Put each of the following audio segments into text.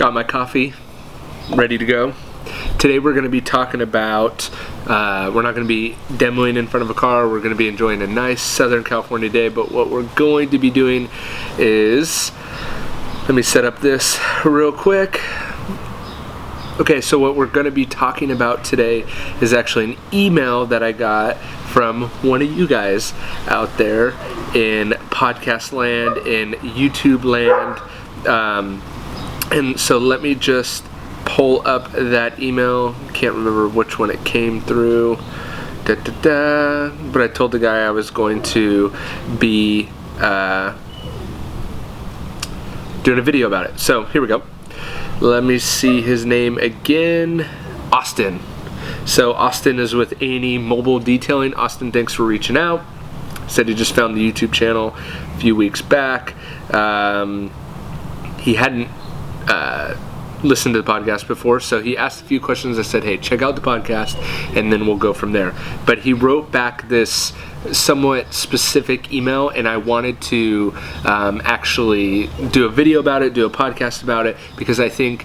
Got my coffee, ready to go. Today we're going to be talking about, we're not going to be demoing in front of a car, we're going to be enjoying a nice Southern California day, but what we're going to be doing is, let me set up this real quick. Okay, so what we're going to be talking about today is actually an email that I got from one of you guys out there in podcast land, in YouTube land, and so let me just pull up that email. Can't remember which one it came through. But I told the guy I was going to be doing a video about it. So here we go. Let me see his name again. Austin. So Austin is with A&E Mobile Detailing. Austin, thanks for reaching out. Said he just found the YouTube channel a few weeks back. He hadn't listened to the podcast before, so he asked a few questions. I said, hey, check out the podcast, and then we'll go from there. But he wrote back this somewhat specific email, and I wanted to actually do a video about it, do a podcast about it, because I think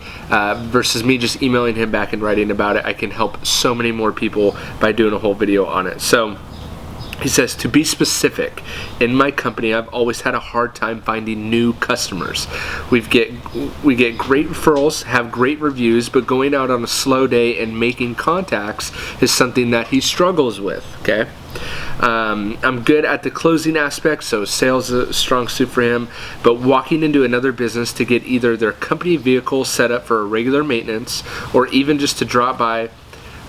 versus me just emailing him back and writing about it, I can help so many more people by doing a whole video on it. So he says, to be specific, in my company, I've always had a hard time finding new customers. We get great referrals, have great reviews, but going out on a slow day and making contacts is something that he struggles with, okay? I'm good at the closing aspect, so sales is a strong suit for him, but walking into another business to get either their company vehicle set up for a regular maintenance or even just to drop by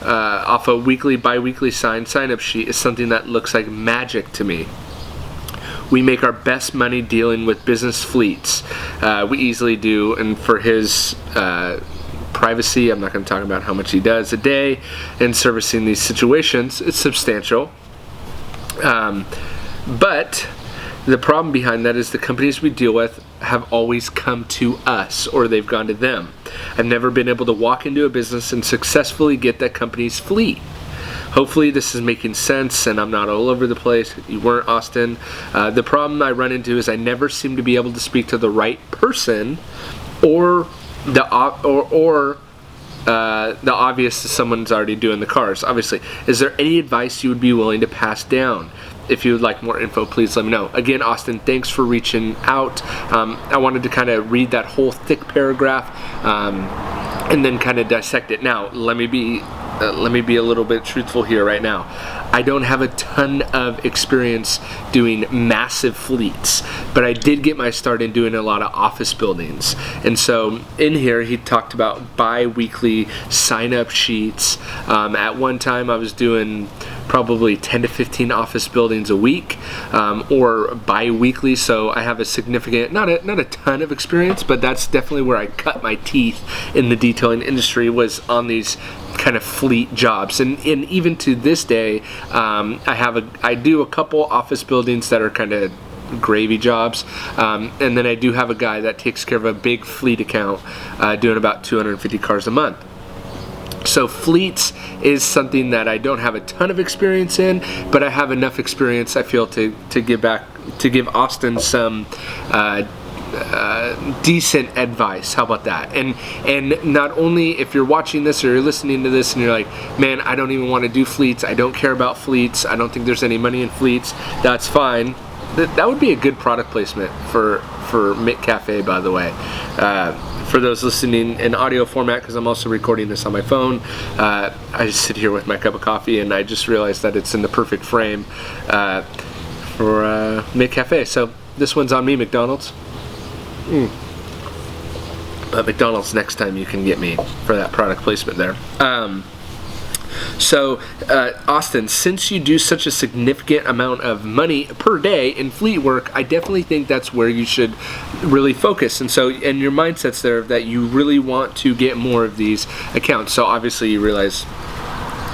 off a weekly, bi-weekly sign-up sheet is something that looks like magic to me. We make our best money dealing with business fleets. We easily do, and for his privacy, I'm not going to talk about how much he does a day in servicing these situations. It's substantial. But the problem behind that is the companies we deal with have always come to us, or they've gone to them. I've never been able to walk into a business and successfully get that company's fleet. Hopefully this is making sense and I'm not all over the place. You weren't, Austin. The problem I run into is I never seem to be able to speak to the right person, or the obvious is someone's already doing the cars, obviously. Is there any advice you would be willing to pass down? If you would like more info, please let me know. Again, Austin, thanks for reaching out. I wanted to kind of read that whole thick paragraph and then kind of dissect it. Now, let me be a little bit truthful here right now. I don't have a ton of experience doing massive fleets, but I did get my start in doing a lot of office buildings. And so in here, he talked about bi-weekly sign-up sheets. At one time, I was doing probably 10 to 15 office buildings a week, or bi-weekly, so I have a significant, not a ton of experience, but that's definitely where I cut my teeth in the detailing industry, was on these kind of fleet jobs. And even to this day, I do a couple office buildings that are kind of gravy jobs, and then I do have a guy that takes care of a big fleet account, doing about 250 cars a month. So fleets is something that I don't have a ton of experience in, but I have enough experience, I feel, to give Austin some decent advice. How about that? And not only if you're watching this or you're listening to this and you're like, man, I don't even want to do fleets, I don't care about fleets, I don't think there's any money in fleets, that's fine. That would be a good product placement for Mick Cafe, by the way. For those listening in audio format, because I'm also recording this on my phone, I just sit here with my cup of coffee and I just realized that it's in the perfect frame for Mick Cafe. So this one's on me, McDonald's. But McDonald's, next time you can get me for that product placement there. So, Austin, since you do such a significant amount of money per day in fleet work, I definitely think that's where you should really focus. And so, and your mindset's there that you really want to get more of these accounts. So obviously you realize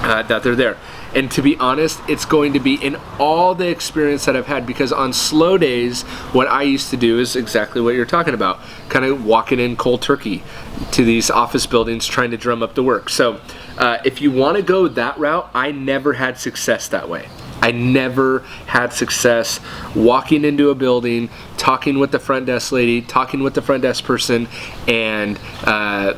that they're there. And to be honest, it's going to be in all the experience that I've had, because on slow days, what I used to do is exactly what you're talking about, kind of walking in cold turkey to these office buildings trying to drum up the work. So if you want to go that route, I never had success that way. I never had success walking into a building, talking with the front desk lady, talking with the front desk person, and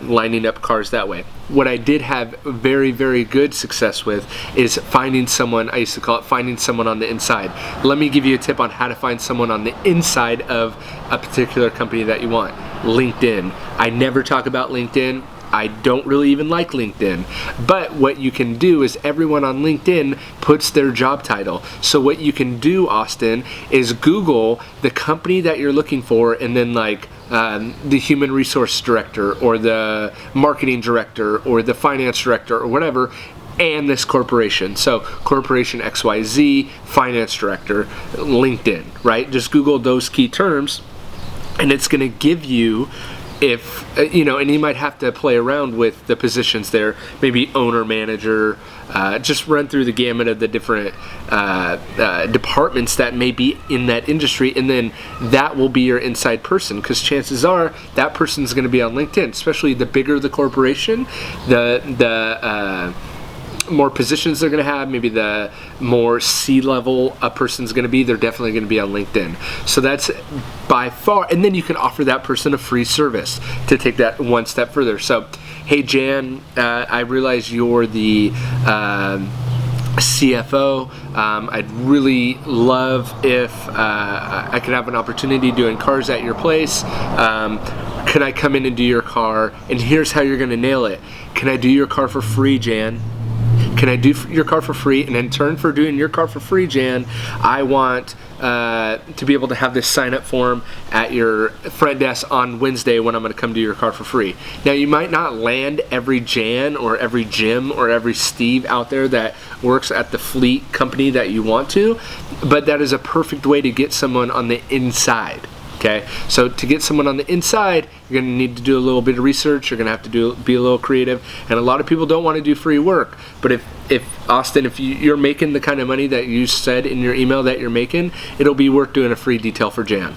lining up cars that way. What I did have very, very good success with is finding someone, I used to call it finding someone on the inside. Let me give you a tip on how to find someone on the inside of a particular company that you want. LinkedIn. I never talk about LinkedIn. I don't really even like LinkedIn, but what you can do is everyone on LinkedIn puts their job title. So what you can do, Austin, is Google the company that you're looking for, and then like the human resource director or the marketing director or the finance director or whatever, and this corporation. So corporation XYZ, finance director, LinkedIn, right? Just Google those key terms, and it's going to give you, if you know, and you might have to play around with the positions there, maybe owner, manager, just run through the gamut of the different departments that may be in that industry, and then that will be your inside person, because chances are that person's going to be on LinkedIn. Especially the bigger the corporation, the more positions they're going to have, maybe the more C-level a person's going to be, they're definitely going to be on LinkedIn. So that's by far, and then you can offer that person a free service to take that one step further. So, hey Jan, I realize you're the CFO. I'd really love if I could have an opportunity doing cars at your place. Can I come in and do your car? And here's how you're going to nail it. Can I do your car for free, Jan? Can I do your car for free? And in turn for doing your car for free, Jan, I want to be able to have this sign-up form at your front desk on Wednesday when I'm going to come do your car for free. Now, you might not land every Jan or every Jim or every Steve out there that works at the fleet company that you want to, but that is a perfect way to get someone on the inside. Okay, so to get someone on the inside, you're going to need to do a little bit of research. You're going to have to be a little creative, and a lot of people don't want to do free work. But if Austin, if you're making the kind of money that you said in your email that you're making, it'll be worth doing a free detail for Jan.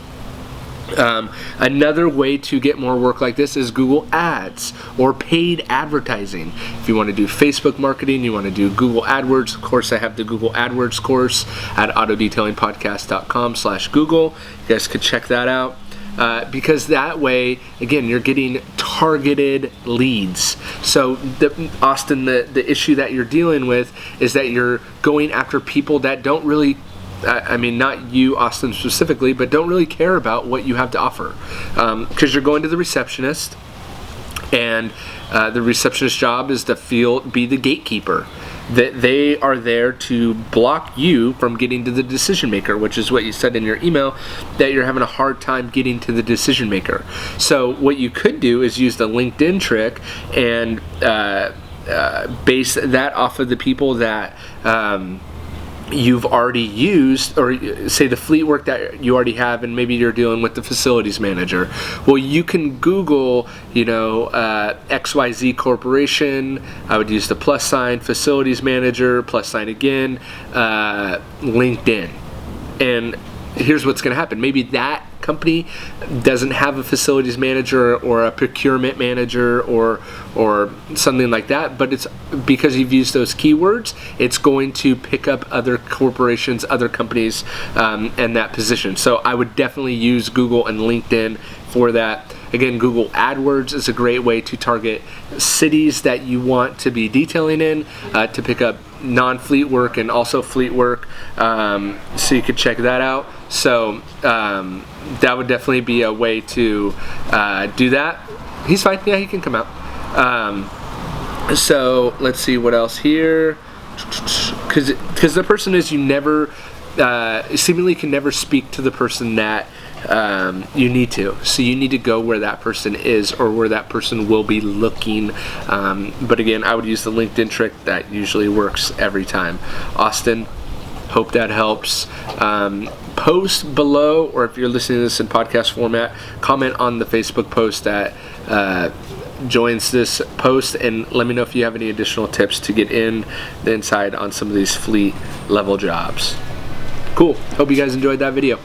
Another way to get more work like this is Google Ads or paid advertising. If you want to do Facebook marketing, you want to do Google AdWords, of course I have the Google AdWords course at autodetailingpodcast.com/Google. You guys could check that out. Because that way, again, you're getting targeted leads. So, Austin, the issue that you're dealing with is that you're going after people that don't really, I mean, not you, Austin, specifically, but don't really care about what you have to offer. Because you're going to the receptionist, and the receptionist's job is to be the gatekeeper. That they are there to block you from getting to the decision maker, which is what you said in your email, that you're having a hard time getting to the decision maker. So what you could do is use the LinkedIn trick and base that off of the people that you've already used, or say the fleet work that you already have, and maybe you're dealing with the facilities manager. Well, you can Google, XYZ Corporation. I would use the +, facilities manager, + again, LinkedIn. And here's what's going to happen. Maybe that company doesn't have a facilities manager or a procurement manager or something like that, but it's because you've used those keywords, it's going to pick up other corporations, other companies, and that position. So I would definitely use Google and LinkedIn for that. Again, Google AdWords is a great way to target cities that you want to be detailing in, to pick up non-fleet work and also fleet work, so you could check that out. So that would definitely be a way to do that. He's fine. Yeah, he can come out. So let's see what else here. Because the person is, you never seemingly can never speak to the person that you need to. So you need to go where that person is, or where that person will be looking. But again, I would use the LinkedIn trick. That usually works every time. Austin, hope that helps. Post below, or if you're listening to this in podcast format, comment on the Facebook post that joins this post, and let me know if you have any additional tips to get in the inside on some of these fleet level jobs. Cool. Hope you guys enjoyed that video.